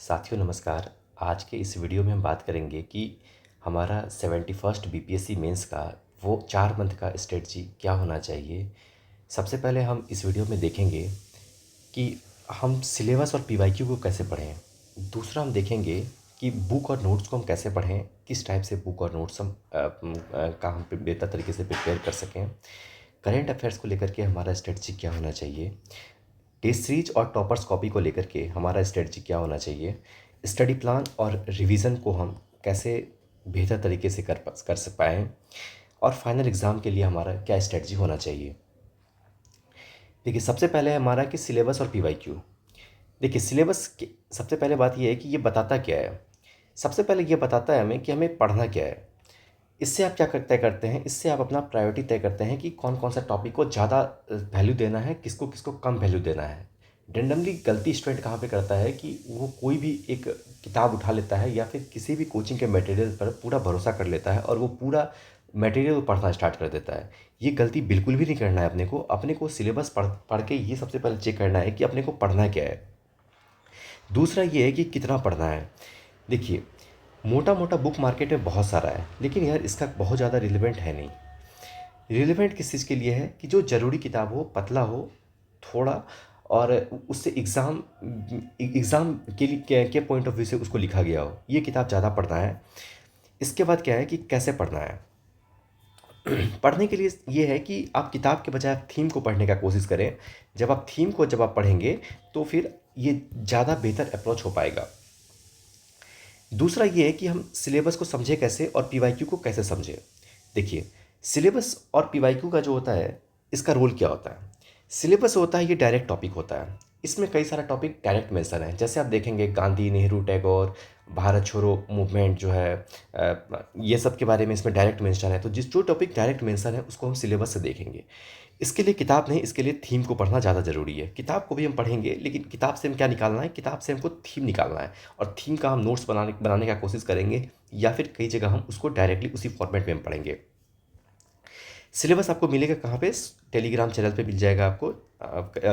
साथियों नमस्कार। आज के इस वीडियो में हम बात करेंगे कि हमारा 71st बीपीएससी मेंस का वो 4 मंथ का स्ट्रेटजी क्या होना चाहिए। सबसे पहले हम इस वीडियो में देखेंगे कि हम सिलेबस और पीवाईक्यू को कैसे पढ़ें। दूसरा हम देखेंगे कि बुक और नोट्स को हम कैसे पढ़ें, किस टाइप से बुक और नोट्स हम बेहतर तरीके से प्रिपेयर कर सकें। करेंट अफेयर्स को लेकर के हमारा स्ट्रेटजी क्या होना चाहिए। टेस्ट सीरीज और टॉपर्स कॉपी को लेकर के हमारा स्ट्रेटजी क्या होना चाहिए। स्टडी प्लान और रिवीजन को हम कैसे बेहतर तरीके से कर पाएँ। और फाइनल एग्ज़ाम के लिए हमारा क्या स्ट्रेटजी होना चाहिए। देखिए, सबसे पहले हमारा कि सिलेबस और पीवाईक्यू। देखिए, सिलेबस की सबसे पहले बात ये है कि ये बताता क्या है। सबसे पहले ये बताता है हमें कि हमें पढ़ना क्या है। इससे आप क्या तय करते हैं, इससे आप अपना प्रायोरिटी तय करते हैं कि कौन कौन सा टॉपिक को ज़्यादा वैल्यू देना है, किसको किसको कम वैल्यू देना है। रेंडमली गलती स्टूडेंट कहाँ पे करता है कि वो कोई भी एक किताब उठा लेता है या फिर किसी भी कोचिंग के मटेरियल पर पूरा भरोसा कर लेता है और वो पूरा मटेरियल पढ़ना स्टार्ट कर देता है। ये गलती बिल्कुल भी नहीं करना है। अपने को सिलेबस पढ़ पढ़ के ये सबसे पहले चेक करना है कि अपने को पढ़ना क्या है। दूसरा ये है कि कितना पढ़ना है। देखिए, मोटा मोटा बुक मार्केट में बहुत सारा है, लेकिन यार इसका बहुत ज़्यादा रिलेवेंट है नहीं। रिलेवेंट किस चीज़ के लिए है कि जो ज़रूरी किताब हो, पतला हो थोड़ा, और उससे एग्ज़ाम के लिए के पॉइंट ऑफ व्यू से उसको लिखा गया हो, ये किताब ज़्यादा पढ़ना है। इसके बाद क्या है कि कैसे पढ़ना है। पढ़ने के लिए ये है कि आप किताब के बजाय आप थीम को पढ़ने का कोशिश करें। जब आप पढ़ेंगे तो फिर ये ज़्यादा बेहतर अप्रोच हो पाएगा। दूसरा ये है कि हम सिलेबस को समझें कैसे और पीवाईक्यू को कैसे समझें। देखिए, सिलेबस और पीवाईक्यू का जो होता है, इसका रोल क्या होता है। सिलेबस होता है, ये डायरेक्ट टॉपिक होता है। इसमें कई सारा टॉपिक डायरेक्ट मेंशन है। जैसे आप देखेंगे गांधी, नेहरू, टैगोर, भारत छोड़ो मूवमेंट जो है, ये सब के बारे में इसमें डायरेक्ट मेंशन है। तो जो टॉपिक डायरेक्ट मेंशन है उसको हम सिलेबस से देखेंगे। इसके लिए किताब नहीं, इसके लिए थीम को पढ़ना ज़्यादा ज़रूरी है। किताब को भी हम पढ़ेंगे, लेकिन किताब से हम क्या निकालना है, किताब से हमको थीम निकालना है। और थीम का हम नोट्स बनाने का कोशिश करेंगे, या फिर कई जगह हम उसको डायरेक्टली उसी फॉर्मेट में हम पढ़ेंगे। सिलेबस आपको मिलेगा कहाँ पे, टेलीग्राम चैनल पे मिल जाएगा आपको,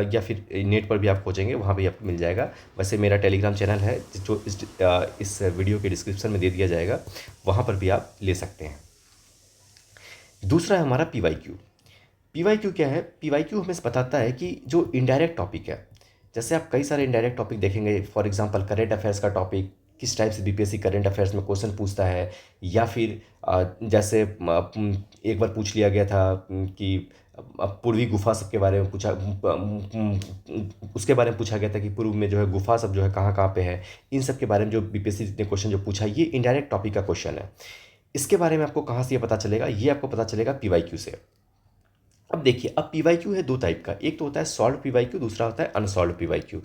या फिर नेट पर भी आप खोजेंगे, वहाँ भी आपको मिल जाएगा। वैसे मेरा टेलीग्राम चैनल है जो इस वीडियो के डिस्क्रिप्शन में दे दिया जाएगा, वहाँ पर भी आप ले सकते हैं। दूसरा है हमारा पीवाईक्यू। पीवाईक्यू क्या है। पीवाईक्यू हमें बताता है कि जो इनडायरेक्ट टॉपिक है, जैसे आप कई सारे इनडायरेक्ट टॉपिक देखेंगे। फॉर एग्जांपल करेंट अफेयर्स का टॉपिक, किस टाइप से बीपीएससी करेंट अफेयर्स में क्वेश्चन पूछता है। या फिर जैसे एक बार पूछ लिया गया था कि पूर्वी गुफा सब के बारे में पूछा, उसके बारे में पूछा गया था कि पूर्व में जो है गुफा सब जो है कहाँ कहाँ पे है। इन सब के बारे में जो बीपीएससी ने क्वेश्चन जो पूछा, ये इनडायरेक्ट टॉपिक का क्वेश्चन है। इसके बारे में आपको कहाँ से ये पता चलेगा, ये आपको पता चलेगा पीवाईक्यू से। अब देखिए, अब पीवाईक्यू है दो टाइप का। एक तो होता है सॉल्व पीवाईक्यू, दूसरा होता है अनसॉल्व पीवाईक्यू।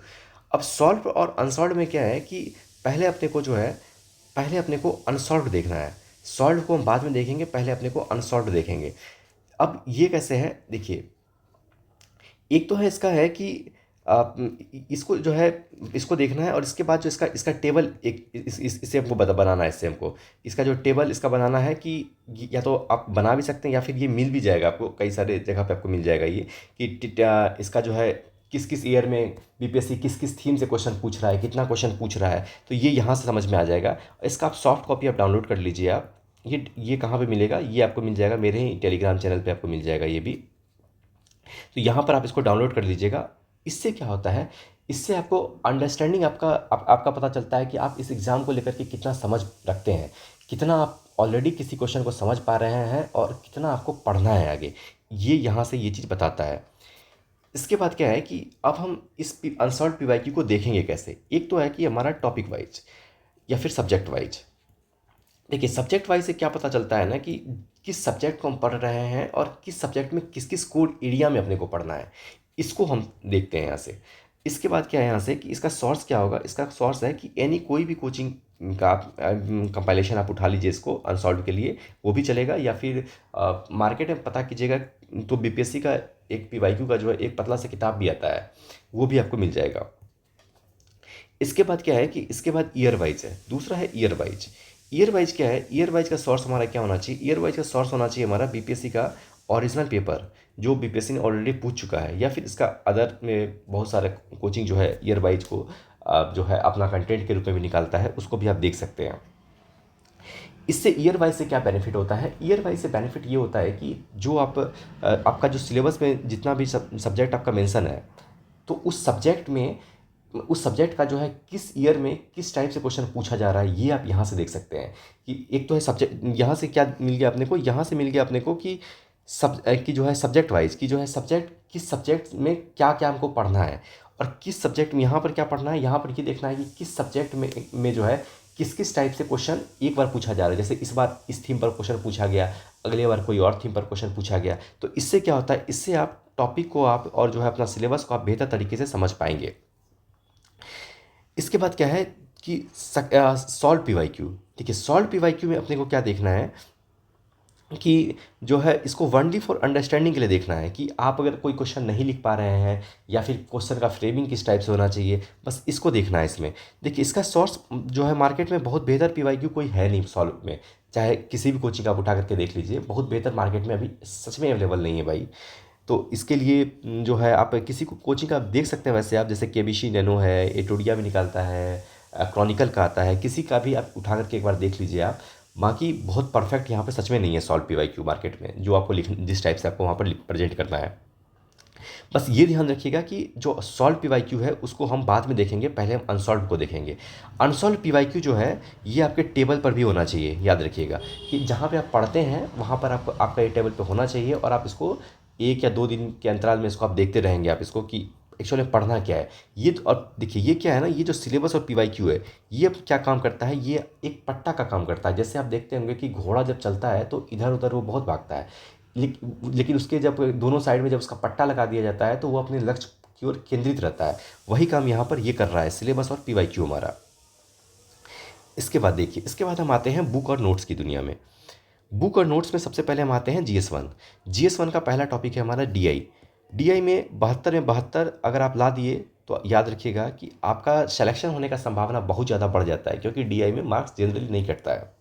अब सॉल्व और अनसॉल्व में क्या है कि पहले अपने को अनसॉल्व देखना है। सॉल्व को हम बाद में देखेंगे, पहले अपने को अनसॉल्व देखेंगे। अब ये कैसे है, देखिए, एक तो है इसका है कि आप इसको जो है, इसको देखना है, और इसके बाद जो इसका इसका टेबल एक इसे हमको बनाना है। इससे हमको इसका जो टेबल इसका बनाना है कि या तो आप बना भी सकते हैं, या फिर ये मिल भी जाएगा आपको, कई सारे जगह पे आपको मिल जाएगा ये कि इसका जो है किस किस ईयर में बीपीएससी किस किस थीम से क्वेश्चन पूछ रहा है, कितना क्वेश्चन पूछ रहा है, तो ये यहाँ से समझ में आ जाएगा। इसका आप सॉफ्ट कॉपी आप डाउनलोड कर लीजिए। आप ये कहाँ पे मिलेगा, ये आपको मिल जाएगा मेरे ही टेलीग्राम चैनल पे आपको मिल जाएगा ये भी। तो यहाँ पर आप इसको डाउनलोड कर लीजिएगा। इससे क्या होता है, इससे आपको अंडरस्टैंडिंग आपका पता चलता है कि आप इस एग्ज़ाम को लेकर के कितना समझ रखते हैं, कितना आप ऑलरेडी किसी क्वेश्चन को समझ पा रहे हैं, और कितना आपको पढ़ना है आगे। ये यहाँ से ये चीज़ बताता है। इसके बाद क्या है कि अब हम इस अनसॉल्व पीवाईक्यू को देखेंगे कैसे। एक तो है कि हमारा टॉपिक वाइज या फिर सब्जेक्ट वाइज। देखिए, सब्जेक्ट वाइज से क्या पता चलता है ना कि किस सब्जेक्ट को हम पढ़ रहे हैं और किस सब्जेक्ट में किस किस कोड एरिया में अपने को पढ़ना है, इसको हम देखते हैं यहाँ से। इसके बाद क्या है यहाँ से कि इसका सोर्स क्या होगा। इसका सोर्स है कि कोई भी कोचिंग का आप कंपाइलेशन आप उठा लीजिए इसको अनसॉल्व के लिए, वो भी चलेगा। या फिर मार्केट में पता कीजिएगा, तो बीपीएससी का एक पीवाईक्यू का जो है एक पतला सा किताब भी आता है, वो भी आपको मिल जाएगा। इसके बाद क्या है कि इसके बाद ईयर वाइज है। दूसरा है ईयर वाइज। ईयर वाइज क्या है, ईयर वाइज का सोर्स हमारा क्या होना चाहिए। ईयर वाइज का सोर्स होना चाहिए हमारा बीपीएससी का ओरिजिनल पेपर, जो बीपीएससी ने ऑलरेडी पूछ चुका है, या फिर इसका अदर में बहुत सारे कोचिंग जो है ईयर वाइज को जो है अपना कंटेंट के रूप में भी निकालता है, उसको भी आप देख सकते हैं। इससे ईयर वाइज से क्या बेनिफिट होता है? ईयर वाइज से बेनिफिट ये होता है कि जो आपका जो सिलेबस में जितना भी सब्जेक्ट आपका मेंशन है, तो उस सब्जेक्ट का जो है किस ईयर में किस टाइप से क्वेश्चन पूछा जा रहा है, ये आप यहाँ से देख सकते हैं। कि एक तो है सब्जेक्ट, यहाँ से क्या मिल गया अपने को, यहाँ से मिल गया अपने को कि कि जो है सब्जेक्ट वाइज, कि जो है सब्जेक्ट किस सब्जेक्ट में क्या क्या हमको पढ़ना है, और किस सब्जेक्ट में यहाँ पर क्या पढ़ना है, यहाँ पर ये देखना है कि किस सब्जेक्ट में जो है किस किस टाइप से क्वेश्चन एक बार पूछा जा रहा है। जैसे इस बार इस थीम पर क्वेश्चन पूछा गया, अगले बार कोई और थीम पर क्वेश्चन पूछा गया। तो इससे क्या होता है, इससे आप टॉपिक को आप और जो है अपना सिलेबस को आप बेहतर तरीके से समझ पाएंगे। इसके बाद क्या है कि सॉल्व पीवाईक्यू। देखिए सॉल्व पीवाईक्यू में अपने को क्या देखना है कि जो है इसको वनली फॉर अंडरस्टैंडिंग के लिए देखना है कि आप अगर कोई क्वेश्चन नहीं लिख पा रहे हैं या फिर क्वेश्चन का फ्रेमिंग किस टाइप से होना चाहिए, बस इसको देखना है इसमें। देखिए इसका सोर्स जो है मार्केट में बहुत बेहतर पीवाईक्यू कोई है नहीं सॉल्व में, चाहे किसी भी कोचिंग आप उठा करके देख लीजिए, बहुत बेहतर मार्केट में अभी सच में अवेलेबल नहीं है भाई। तो इसके लिए जो है आप किसी को कोचिंग का आप देख सकते हैं, वैसे आप जैसे केबीसी नैनो है, एटोडिया भी निकालता है, क्रॉनिकल का आता है, किसी का भी आप उठा करके एक बार देख लीजिए आप। बाकी बहुत परफेक्ट यहाँ पे सच में नहीं है सॉल्व पीवाईक्यू मार्केट में, जो आपको लिख जिस टाइप से आपको वहाँ पर प्रेजेंट करना है। बस ये ध्यान रखिएगा कि जो सॉल्व पीवाईक्यू है उसको हम बाद में देखेंगे, पहले हम अनसॉल्व को देखेंगे। अनसॉल्व पीवाईक्यू जो है ये आपके टेबल पर भी होना चाहिए, याद रखिएगा कि जहाँ पे आप पढ़ते हैं वहाँ पर आपका ये टेबल पे होना चाहिए, और आप इसको 1 या 2 दिन के अंतराल में इसको आप देखते रहेंगे आप इसको कि एक्चुअली में पढ़ना क्या है ये। और देखिए ये क्या है ना, ये जो सिलेबस और पीवाईक्यू है ये अब क्या काम करता है, ये एक पट्टा का काम करता है। जैसे आप देखते होंगे कि घोड़ा जब चलता है तो इधर उधर वो बहुत भागता है, लेकिन उसके जब दोनों साइड में जब उसका पट्टा लगा दिया जाता है तो वो अपने लक्ष्य की ओर केंद्रित रहता है। वही काम यहाँ पर ये कर रहा है सिलेबस और पीवाईक्यू हमारा। इसके बाद देखिए, इसके बाद हम आते हैं बुक और नोट्स की दुनिया में। बुक और नोट्स में सबसे पहले हम आते हैं GS1। GS1 का पहला टॉपिक है हमारा डीआई। डीआई में 72 में 72 अगर आप ला दिए तो याद रखिएगा कि आपका सिलेक्शन होने का संभावना बहुत ज़्यादा बढ़ जाता है, क्योंकि डीआई में मार्क्स जनरली नहीं कटता है।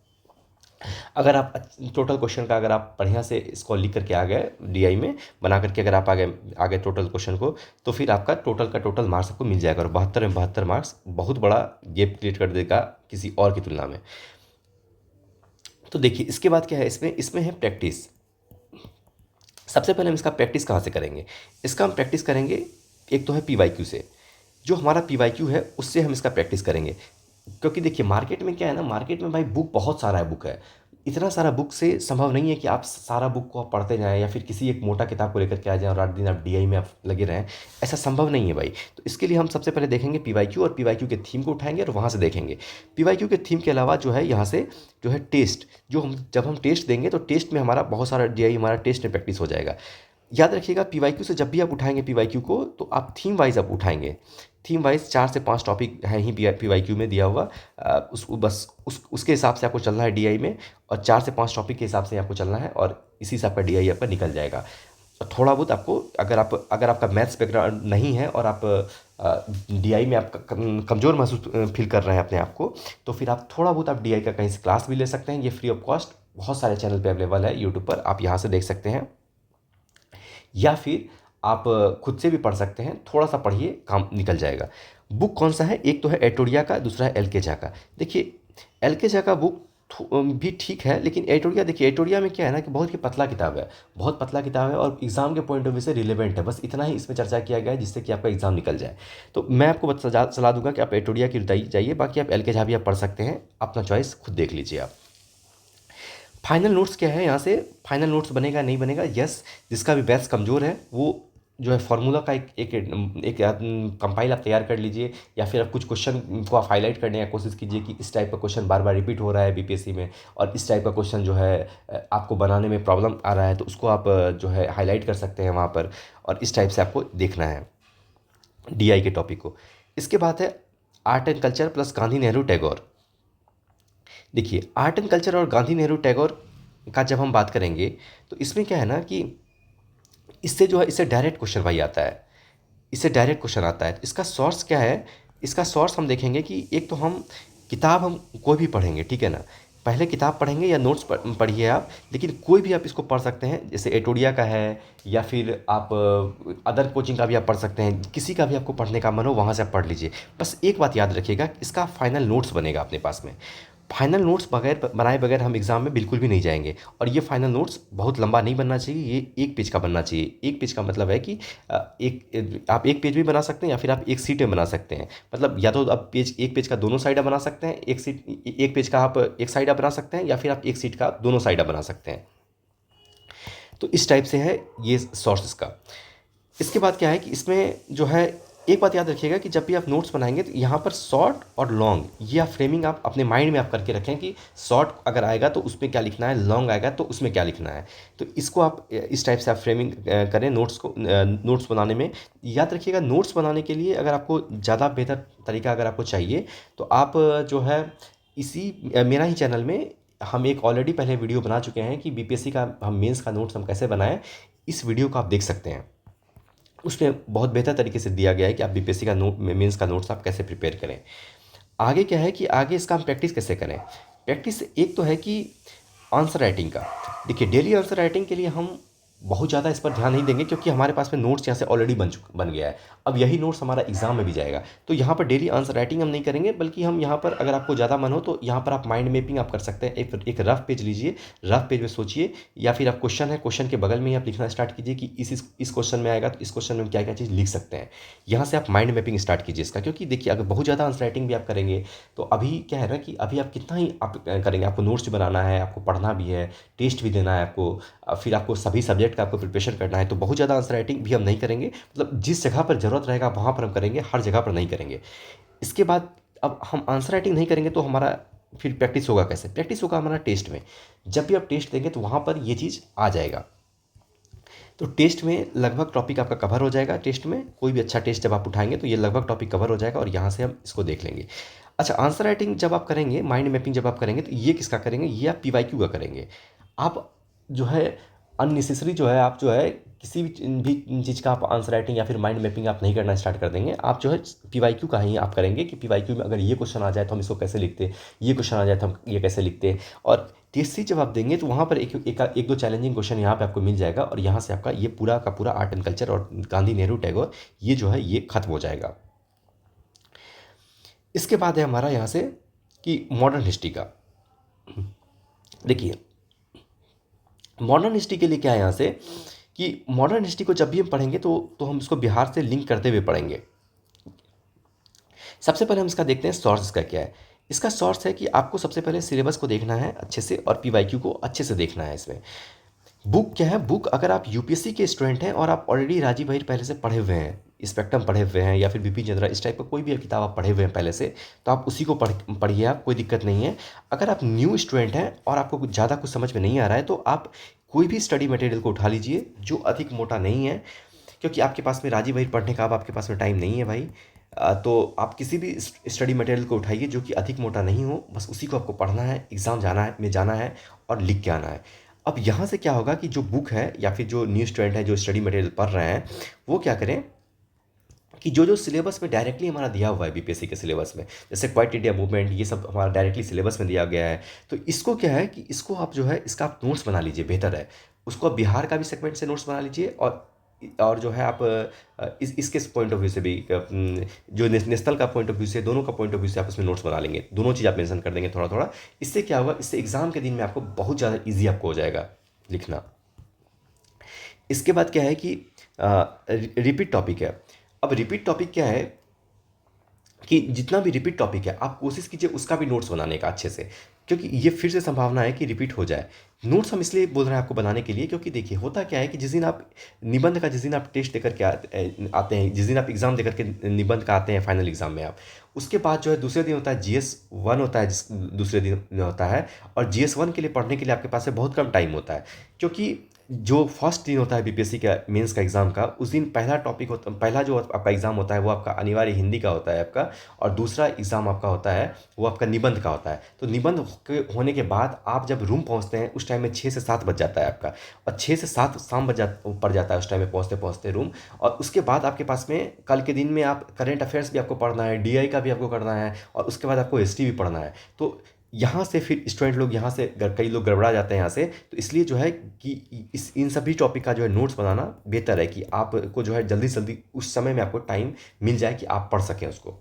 अगर आप टोटल क्वेश्चन का अगर आप बढ़िया से इसको लिख करके आ गए डीआई में बना करके, अगर आप आगे टोटल क्वेश्चन को, तो फिर आपका टोटल का टोटल मार्क्स आपको मिल जाएगा, और 72 में 72 मार्क्स बहुत बड़ा गैप क्रिएट कर देगा किसी और की तुलना में। तो देखिए इसके बाद क्या है, इसमें है प्रैक्टिस। सबसे पहले हम इसका प्रैक्टिस कहाँ से करेंगे? इसका हम प्रैक्टिस करेंगे एक तो है पीवाईक्यू से। जो हमारा पीवाईक्यू है उससे हम इसका प्रैक्टिस करेंगे, क्योंकि देखिए मार्केट में क्या है ना, मार्केट में भाई बुक बहुत सारा है, बुक है इतना सारा, बुक से संभव नहीं है कि आप सारा बुक को आप पढ़ते जाएं या फिर किसी एक मोटा किताब को लेकर के आ जाएं और रात दिन आप डीआई में आप लगे रहें। ऐसा संभव नहीं है भाई। तो इसके लिए हम सबसे पहले देखेंगे पीवाईक्यू, और पीवाईक्यू के थीम को उठाएंगे और वहाँ से देखेंगे। पीवाईक्यू के थीम के अलावा जो है यहाँ से जो है टेस्ट, जब हम टेस्ट देंगे तो टेस्ट में हमारा बहुत सारा डीआई हमारा टेस्ट में प्रैक्टिस हो जाएगा। याद रखिएगा पीवाईक्यू से जब भी आप उठाएंगे पीवाईक्यू को, तो आप थीम वाइज आप उठाएंगे। थीम वाइज 4 से 5 टॉपिक है ही पीवाईक्यू में दिया हुआ, उसके हिसाब से आपको चलना है डीआई में, और 4 से 5 टॉपिक के हिसाब से आपको चलना है, और इसी से आपका डीआई आपका निकल जाएगा। और थोड़ा बहुत आपको अगर आपका मैथ्स बैकग्राउंड नहीं है और आप डीआई में आप कमज़ोर महसूस फील कर रहे हैं अपने आप को, तो फिर आप थोड़ा बहुत आप डीआई का कहीं से क्लास भी ले सकते हैं। ये फ्री ऑफ कॉस्ट बहुत सारे चैनल पे अवेलेबल है, यूट्यूब पर आप यहाँ से देख सकते हैं, या फिर आप खुद से भी पढ़ सकते हैं। थोड़ा सा पढ़िए, काम निकल जाएगा। बुक कौन सा है? एक तो है एटोडिया का, दूसरा है एलके झा का। देखिए एलके झा का बुक भी ठीक है, लेकिन एटोडिया, देखिए एटोडिया में क्या है ना कि बहुत ही पतला किताब है, बहुत पतला किताब है, और एग्ज़ाम के पॉइंट ऑफ व्यू से रिलेवेंट है। बस इतना ही इसमें चर्चा किया गया है जिससे कि आपका एग्ज़ाम निकल जाए। तो मैं आपको सलाह दूंगा कि आप एटोडिया की जाइए, बाकी आप एलके झा भी आप पढ़ सकते हैं, अपना चॉइस खुद देख लीजिए आप। फाइनल नोट्स क्या है? यहाँ से फाइनल नोट्स बनेगा नहीं बनेगा, यस। जिसका भी बैच कमज़ोर है वो जो है फार्मूला का एक कंपाइल आप तैयार कर लीजिए, या फिर आप कुछ क्वेश्चन को आप हाईलाइट करने की कोशिश कीजिए कि इस टाइप का क्वेश्चन बार बार रिपीट हो रहा है बीपीएससी में, और इस टाइप का क्वेश्चन जो है आपको बनाने में प्रॉब्लम आ रहा है, तो उसको आप जो है हाईलाइट कर सकते हैं वहाँ पर, और इस टाइप से आपको देखना है डीआई के टॉपिक को। इसके बाद है art and culture plus Gandhi Nehru Tagore. देखिए आर्ट एंड कल्चर और गांधी नेहरू टैगोर का जब हम बात करेंगे, तो इसमें क्या है ना कि इससे जो है इससे डायरेक्ट क्वेश्चन भाई आता है, इससे डायरेक्ट क्वेश्चन आता है। तो इसका सोर्स क्या है? इसका सोर्स हम देखेंगे कि एक तो हम किताब हम कोई भी पढ़ेंगे, ठीक है ना, पहले किताब पढ़ेंगे या नोट्स पढ़िए आप, लेकिन कोई भी आप इसको पढ़ सकते हैं, जैसे एटोडिया का है या फिर आप अदर कोचिंग का भी आप पढ़ सकते हैं, किसी का भी आपको पढ़ने का मन हो वहाँ से आप पढ़ लीजिए। बस एक बात याद रखिएगा, इसका फाइनल नोट्स बनेगा अपने पास में। फाइनल नोट्स बगैर बनाए बगैर हम एग्ज़ाम में बिल्कुल भी नहीं जाएंगे। और ये फाइनल नोट्स बहुत लंबा नहीं बनना चाहिए, ये एक पेज का बनना चाहिए। एक पेज का मतलब है कि आप एक पेज भी बना सकते हैं या फिर आप एक सीट में बना सकते हैं। मतलब या तो आप एक पेज का दोनों साइड बना सकते हैं, एक पेज का आप एक साइड बना सकते हैं, या फिर आप एक सीट का दोनों साइड बना सकते हैं। तो इस टाइप से है ये सोर्सेस का। इसके बाद क्या है कि इसमें जो है, एक बात याद रखिएगा कि जब भी आप नोट्स बनाएंगे तो यहाँ पर शॉर्ट और लॉन्ग, ये आप फ्रेमिंग आप अपने माइंड में आप करके रखें कि शॉर्ट अगर आएगा तो उसमें क्या लिखना है, लॉन्ग आएगा तो उसमें क्या लिखना है। तो इसको आप इस टाइप से आप फ्रेमिंग करें नोट्स को, नोट्स बनाने में। याद रखिएगा, नोट्स बनाने के लिए अगर आपको ज़्यादा बेहतर तरीका अगर आपको चाहिए तो आप जो है इसी मेरा ही चैनल में हम एक ऑलरेडी पहले वीडियो बना चुके हैं कि बीपीएससी का हम मेंस का नोट्स हम कैसे बनाएं। इस वीडियो को आप देख सकते हैं, उसमें बहुत बेहतर तरीके से दिया गया है कि आप बीपीएससी का नोट मेंस का नोट्स आप कैसे प्रिपेयर करें। आगे क्या है कि आगे इसका हम प्रैक्टिस कैसे करें। प्रैक्टिस एक तो है कि आंसर राइटिंग का। देखिए, डेली आंसर राइटिंग के लिए हम बहुत ज़्यादा इस पर ध्यान नहीं देंगे, क्योंकि हमारे पास में नोट्स यहाँ से ऑलरेडी बन गया है। अब यही नोट्स हमारा एग्जाम में भी जाएगा, तो यहाँ पर डेली आंसर राइटिंग हम नहीं करेंगे, बल्कि हम यहाँ पर अगर आपको ज़्यादा मन हो तो यहाँ पर आप माइंड मैपिंग आप कर सकते हैं। एक रफ पेज लीजिए, रफ पेज में सोचिए, या फिर आप क्वेश्चन है, क्वेश्चन के बगल में ही आप लिखना स्टार्ट कीजिए कि इस क्वेश्चन में आएगा तो इस क्वेश्चन में क्या क्या चीज़ लिख सकते हैं। यहाँ से आप माइंड मैपिंग स्टार्ट कीजिए इसका, क्योंकि देखिए अगर बहुत ज़्यादा आंसर राइटिंग भी आप करेंगे तो अभी क्या है ना कि अभी आप कितना ही आप करेंगे, आपको नोट्स भी बनाना है, आपको पढ़ना भी है, टेस्ट भी देना है आपको, फिर आपको सभी सब्जेक्ट का आपको प्रिपरेशन करना है। तो बहुत ज़्यादा आंसर राइटिंग भी हम नहीं करेंगे, मतलब जिस जगह पर ज़रूरत रहेगा वहाँ पर हम करेंगे, हर जगह पर नहीं करेंगे। इसके बाद अब हम आंसर राइटिंग नहीं करेंगे तो हमारा फिर प्रैक्टिस होगा कैसे? प्रैक्टिस होगा हमारा टेस्ट में। जब भी आप टेस्ट देंगे तो वहाँ पर ये चीज़ आ जाएगा। तो टेस्ट में लगभग टॉपिक आपका कवर हो जाएगा। टेस्ट में कोई भी अच्छा टेस्ट जब आप उठाएंगे तो ये लगभग टॉपिक कवर हो जाएगा, और यहाँ से हम इसको देख लेंगे। अच्छा, आंसर राइटिंग जब आप करेंगे, माइंड मैपिंग जब आप करेंगे, तो ये किसका करेंगे? ये आप पीवाईक्यू का करेंगे। आप जो है अननेसेसरी जो है आप जो है किसी भी चीज़ का आप आंसर राइटिंग या फिर माइंड मैपिंग आप नहीं करना स्टार्ट कर देंगे। आप जो है पीवाईक्यू का ही आप करेंगे कि पीवाईक्यू में अगर ये क्वेश्चन आ जाए तो हम इसको कैसे लिखते, ये क्वेश्चन आ जाए तो हम ये कैसे लिखते। और टीएससी जब आप देंगे तो वहाँ पर एक दो चैलेंजिंग क्वेश्चन यहाँ पे आपको मिल जाएगा, और यहाँ से आपका ये पूरा का पूरा आर्ट एंड कल्चर और गांधी, नेहरू, टैगोर ये जो है ये खत्म हो जाएगा। इसके बाद है हमारा यहाँ से कि मॉडर्न हिस्ट्री का। देखिए, मॉडर्न हिस्ट्री के लिए क्या है यहाँ से कि मॉडर्न हिस्ट्री को जब भी हम पढ़ेंगे तो हम इसको बिहार से लिंक करते हुए पढ़ेंगे। सबसे पहले हम इसका देखते हैं सोर्स इसका क्या है। इसका सोर्स है कि आपको सबसे पहले सिलेबस को देखना है अच्छे से, और पीवाईक्यू को अच्छे से देखना है इसमें। बुक क्या है? बुक अगर आप यूपीएससी के स्टूडेंट हैं और आप ऑलरेडी राजीव बहिर पहले से पढ़े हुए हैं, स्पेक्ट्रम पढ़े हुए हैं, या फिर बिपिन चंद्रा, इस टाइप का कोई भी किताब आप पढ़े हुए हैं पहले से, तो आप उसी को पढ़िए, आप कोई दिक्कत नहीं है। अगर आप न्यू स्टूडेंट हैं और आपको कुछ ज़्यादा कुछ समझ में नहीं आ रहा है तो आप कोई भी स्टडी मटेरियल को उठा लीजिए जो अधिक मोटा नहीं है, क्योंकि आपके पास में राजीव बहिर पढ़ने का अब आपके पास में टाइम नहीं है भाई। तो आप किसी भी स्टडी मटेरियल को उठाइए जो कि अधिक मोटा नहीं हो, बस उसी को आपको पढ़ना है, एग्ज़ाम जाना है और लिख के आना है। अब यहाँ से क्या होगा कि जो बुक है या फिर जो न्यू स्टूडेंट है जो स्टडी मटेरियल पढ़ रहे हैं, वो क्या करें कि जो सिलेबस में डायरेक्टली हमारा दिया हुआ है बीपीएससी के सिलेबस में, जैसे क्वाइट इंडिया मूवमेंट, ये सब हमारा डायरेक्टली सिलेबस में दिया गया है। तो इसको क्या है कि इसको आप जो है इसका आप नोट्स बना लीजिए, बेहतर है। उसको आप बिहार का भी सेगमेंट से नोट्स बना लीजिए, और जो है आप इसके पॉइंट ऑफ व्यू से भी जो नेशनल का पॉइंट ऑफ व्यू से, दोनों का पॉइंट ऑफ व्यू से आप इसमें नोट्स बना लेंगे। दोनों चीज़ आप मेंशन कर देंगे थोड़ा थोड़ा। इससे क्या होगा, इससे एग्ज़ाम के दिन में आपको बहुत ज़्यादा ईजी आपको हो जाएगा लिखना। इसके बाद क्या है कि रिपीट टॉपिक है। अब रिपीट टॉपिक क्या है कि जितना भी रिपीट टॉपिक है आप कोशिश कीजिए उसका भी नोट्स बनाने का अच्छे से, क्योंकि ये फिर से संभावना है कि रिपीट हो जाए। नोट्स हम इसलिए बोल रहे हैं आपको बनाने के लिए, क्योंकि देखिए होता क्या है कि जिस दिन आप निबंध का, जिस दिन आप टेस्ट देकर के आते हैं, जिस दिन आप एग्ज़ाम देकर के निबंध का आते हैं फाइनल एग्ज़ाम में आप, उसके बाद जो है दूसरे दिन होता है GS1 होता है, जिस दूसरे दिन होता है। और GS1 के लिए पढ़ने के लिए आपके पास में बहुत कम टाइम होता है, क्योंकि जो फर्स्ट दिन होता है बीपीएससी का मेंस का एग्ज़ाम का, उस दिन पहला टॉपिक होता, पहला जो आपका एग्ज़ाम होता है वो आपका अनिवार्य हिंदी का होता है आपका, और दूसरा एग्ज़ाम आपका होता है वो आपका निबंध का होता है। तो निबंध होने के बाद आप जब रूम पहुंचते हैं उस टाइम में 6 से 7 बज जाता है आपका, और 6 से 7 शाम पड़ जाता है उस टाइम में पहुंचते पहुंचते रूम। और उसके बाद आपके पास में कल के दिन में आप करेंट अफेयर्स भी आपको पढ़ना है, DI का भी आपको करना है, और उसके बाद आपको हिस्ट्री भी पढ़ना है। तो यहाँ से फिर स्टूडेंट लोग यहाँ से कई लोग गड़बड़ा जाते हैं यहाँ से, तो इसलिए जो है कि इस इन सभी टॉपिक का जो है नोट्स बनाना बेहतर है कि आपको जो है जल्दी से जल्दी उस समय में आपको टाइम मिल जाए कि आप पढ़ सकें उसको।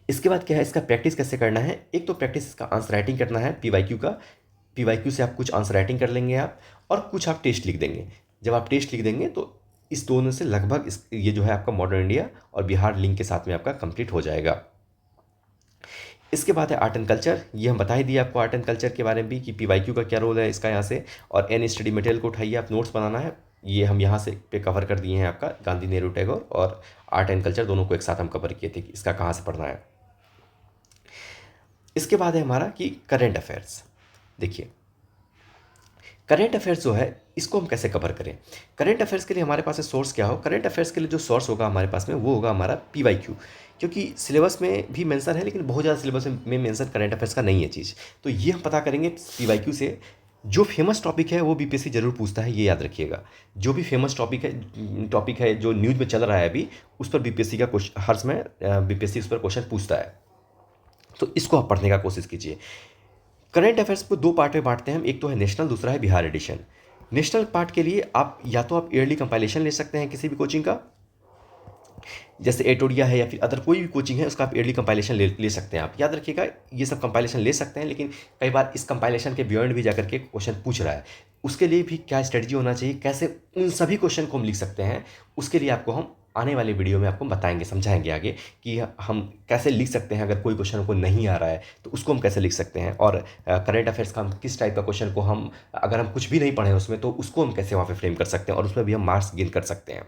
इसके बाद क्या है, इसका प्रैक्टिस कैसे करना है। एक तो प्रैक्टिस इसका आंसर राइटिंग करना है पीवाईक्यू का। पीवाईक्यू से आप कुछ आंसर राइटिंग कर लेंगे आप, और कुछ आप टेस्ट लिख देंगे। जब आप टेस्ट लिख देंगे तो इस दोनों से लगभग ये जो है आपका मॉडर्न इंडिया और बिहार लिंक के साथ में आपका कंप्लीट हो जाएगा। इसके बाद है आर्ट एंड कल्चर। ये हम बता ही दिए आपको आर्ट एंड कल्चर के बारे में भी कि पीवाईक्यू का क्या रोल है इसका यहाँ से। और एन स्टडी मटेरियल को उठाइए, आप नोट्स बनाना है। ये हम यहाँ से पे कवर कर दिए हैं आपका गांधी, नेहरू, टैगोर और आर्ट एंड कल्चर दोनों को एक साथ हम कवर किए थे कि इसका कहाँ से पढ़ना है। इसके बाद है हमारा कि करेंट अफेयर्स। देखिए करेंट अफेयर्स जो है इसको हम कैसे कवर करें। करेंट अफेयर्स के लिए हमारे पास सोर्स क्या हो। करेंट अफेयर्स के लिए जो सोर्स होगा हमारे पास में वो होगा हमारा पीवाईक्यू, क्योंकि सिलेबस में भी मेंशन है लेकिन बहुत ज़्यादा सिलेबस में मेंशन करेंट अफेयर्स का नहीं है चीज़। तो ये हम पता करेंगे पीवाईक्यू से। जो फेमस टॉपिक है वो बीपीएससी जरूर पूछता है, ये याद रखिएगा। जो भी फेमस टॉपिक है जो न्यूज़ में चल रहा है अभी, उस पर बीपीएससी का क्वेश्चन हर समय बीपीएससी उस पर क्वेश्चन पूछता है। तो इसको आप पढ़ने का कोशिश कीजिए। करंट अफेयर्स को दो पार्ट में बांटते हैं हम, एक तो है नेशनल, दूसरा है बिहार एडिशन। नेशनल पार्ट के लिए आप या तो आप ईयरली कंपाइलेशन ले सकते हैं किसी भी कोचिंग का, जैसे एटोडिया है या फिर अदर कोई भी कोचिंग है उसका आप ईयरली कंपाइलेशन ले सकते हैं। आप याद रखिएगा ये सब कंपाइलेशन ले सकते हैं, लेकिन कई बार इस कंपाइलेशन के बियॉन्ड भी जाकर के क्वेश्चन पूछ रहा है। उसके लिए भी क्या स्ट्रेटजी होना चाहिए, कैसे उन सभी क्वेश्चन को हम लिख सकते हैं, उसके लिए आपको हम आने वाले वीडियो में आपको बताएंगे, समझाएंगे आगे कि हम कैसे लिख सकते हैं। अगर कोई क्वेश्चन हमको नहीं आ रहा है तो उसको हम कैसे लिख सकते हैं, और करंट अफेयर्स का हम किस टाइप का क्वेश्चन को हम, अगर हम कुछ भी नहीं पढ़े उसमें, तो उसको हम कैसे वहाँ पे फ्रेम कर सकते हैं और उसमें भी हम मार्क्स गेन कर सकते हैं।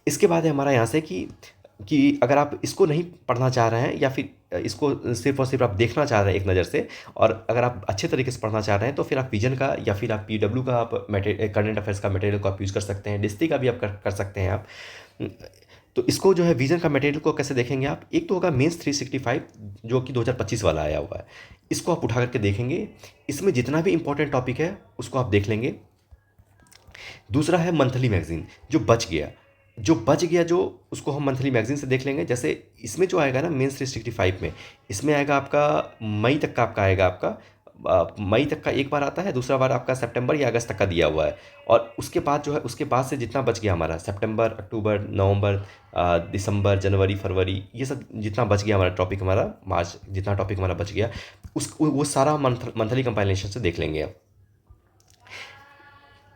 इसके बाद है हमारा यहाँ से कि अगर आप इसको नहीं पढ़ना चाह रहे हैं या फिर इसको सिर्फ और सिर्फ आप देखना चाह रहे हैं एक नज़र से, और अगर आप अच्छे तरीके से पढ़ना चाह रहे हैं तो फिर आप विजन का या फिर आप पीडब्ल्यू का आप करंट अफेयर्स का मटेरियल को आप यूज़ कर सकते हैं। डिस्ट्री का भी आप कर सकते हैं आप। तो इसको जो है विजन का मटेरियल को कैसे देखेंगे आप, एक तो होगा मेंस 365 जो कि 2025 वाला आया हुआ है, इसको आप उठा करके देखेंगे। इसमें जितना भी इंपॉर्टेंट टॉपिक है उसको आप देख लेंगे। दूसरा है मंथली मैगजीन, जो बच गया जो उसको हम मंथली मैगजीन से देख लेंगे। जैसे इसमें जो आएगा ना मेंस 365 में, इसमें आएगा आपका मई तक का, आपका आएगा आपका मई तक का एक बार आता है, दूसरा बार आपका सितंबर या अगस्त तक का दिया हुआ है। और उसके बाद जो है उसके बाद से जितना बच गया हमारा सितंबर, अक्टूबर, नवंबर, दिसंबर, जनवरी, फरवरी, ये सब जितना बच गया हमारा टॉपिक, हमारा मार्च जितना टॉपिक हमारा बच गया, वो सारा मंथली कंपाइलेशन से देख लेंगे आप।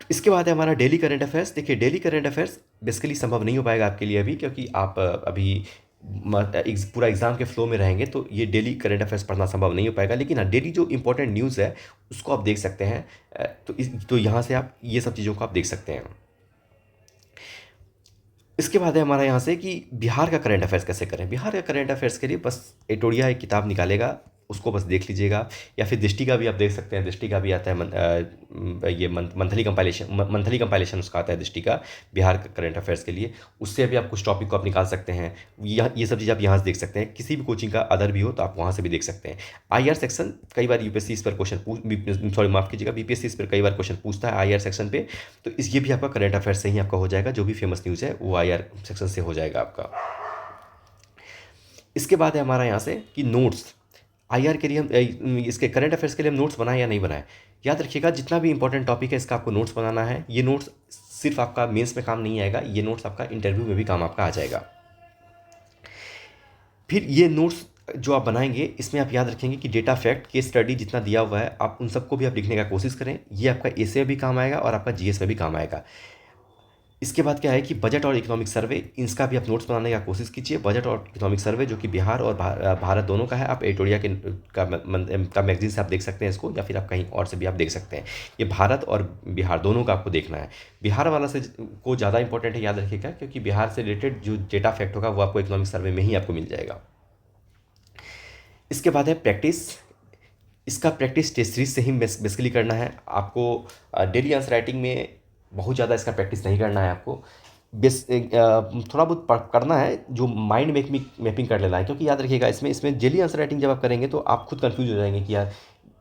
इसके बाद है हमारा डेली करंट अफेयर्स। देखिए डेली करंट अफेयर्स बेसिकली संभव नहीं हो पाएगा आपके लिए अभी, क्योंकि आप अभी पूरा एग्ज़ाम के फ्लो में रहेंगे, तो ये डेली करंट अफेयर्स पढ़ना संभव नहीं हो पाएगा। लेकिन हाँ, डेली जो इंपॉर्टेंट न्यूज़ है उसको आप देख सकते हैं। तो यहाँ से आप ये सब चीज़ों को आप देख सकते हैं। इसके बाद है हमारा यहाँ से कि बिहार का करंट अफेयर्स कैसे करें। बिहार का करंट अफेयर्स के लिए बस एटोडिया एक किताब निकालेगा, उसको बस देख लीजिएगा, या फिर दृष्टि का भी आप देख सकते हैं। दृष्टि का भी आता है ये मंथली कंपाइलेशन उसका आता है दृष्टि का, बिहार का करंट अफेयर्स के लिए। उससे भी आप कुछ टॉपिक को आप निकाल सकते हैं। ये सब चीज़ आप यहाँ से देख सकते हैं। किसी भी कोचिंग का अदर भी हो तो आप वहाँ से भी देख सकते हैं। IR सेक्शन कई बार यूपीएससी इस पर क्वेश्चन सॉरी माफ़ कीजिएगा, बीपीएससी इस पर कई बार क्वेश्चन पूछता है IR सेक्शन पे। तो ये भी आपका करंट अफेयर्स से ही आपका हो जाएगा। जो भी फेमस न्यूज़ है वो IR सेक्शन से हो जाएगा आपका। इसके बाद है हमारा यहाँ से कि नोट्स। IR के लिए हम इसके करंट अफेयर्स के लिए हम नोट्स बनाएं या नहीं बनाएं। याद रखिएगा जितना भी इंपॉर्टेंट टॉपिक है इसका आपको नोट्स बनाना है। ये नोट्स सिर्फ आपका मेंस में काम नहीं आएगा, ये नोट्स आपका इंटरव्यू में भी काम आपका आ जाएगा। फिर ये नोट्स जो आप बनाएंगे इसमें आप याद रखेंगे कि डेटा फैक्ट, केस स्टडी जितना दिया हुआ है आप उन सबको भी आप लिखने का कोशिश करें। ये आपका एसे में भी काम आएगा और आपका GS में भी काम आएगा। इसके बाद क्या है कि बजट और इकोनॉमिक सर्वे, इसका भी आप नोट्स बनाने का कोशिश कीजिए। बजट और इकोनॉमिक सर्वे जो कि बिहार और भारत दोनों का है, आप एटोडिया का मैगजीन से आप देख सकते हैं इसको, या फिर आप कहीं और से भी आप देख सकते हैं। ये भारत और बिहार दोनों का आपको देखना है। बिहार वाला से को ज़्यादा इंपॉर्टेंट है, याद रखिएगा, क्योंकि बिहार से रिलेटेड जो डेटा फैक्ट होगा वो आपको इकोनॉमिक सर्वे में ही आपको मिल जाएगा। इसके बाद है प्रैक्टिस। इसका प्रैक्टिस टेस्ट सीरीज से ही बेसिकली करना है आपको। डेली आंसर राइटिंग में बहुत ज़्यादा इसका प्रैक्टिस नहीं करना है आपको। थोड़ा बहुत करना है, जो माइंड मैपिंग कर लेना है। क्योंकि याद रखिएगा इसमें डेली आंसर राइटिंग जब आप करेंगे तो आप खुद कंफ्यूज हो जाएंगे कि यार